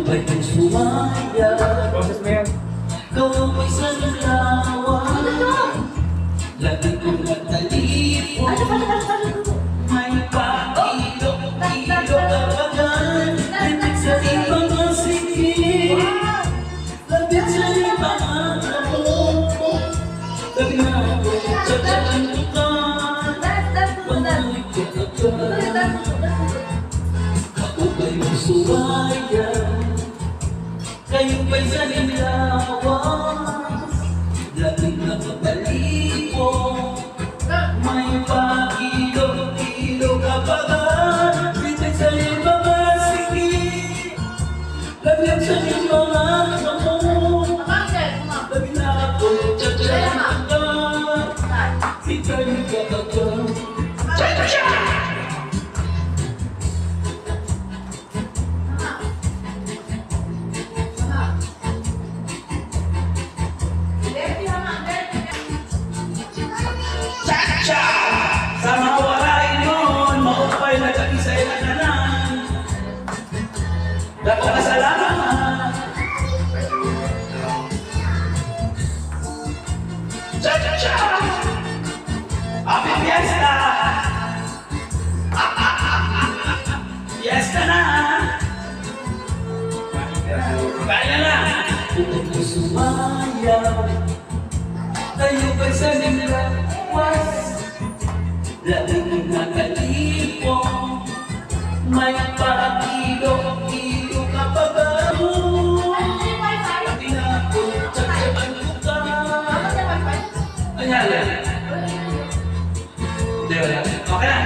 ba'y sumaya? Process mo yan. Ikaw ay sanlawan. Lagi kong natalipon. May pakilok-kilok kapagan. Litik sa ibang masikip. Lapit sa ibang ako. Sabi na ako, tsatsakan ko ka. Panay ko ka ka. Ako ba'y sumaya? Kayo ba'y sanlawan? Laging nakapalipon. May pakilok-kilok kapagan. Litik sa ibang masikip. Lapit sa ibang ako. Sabi na ako, tsatsakan ko ka. Ika'y kakagaw. Cha! Sa mga waray nun, maupay na kamisay na kanan. Dako ka salamat. Cha! Happy Fiesta! Fiesta na! Kaya na! Kung sumayaw, tayo ba'y sanlawas? Laging nakalipong. May pakilok-kilok kapabaho. Pati na ako, tsatsakan ko ka. Ano yan? Hindi, wala. Okay na.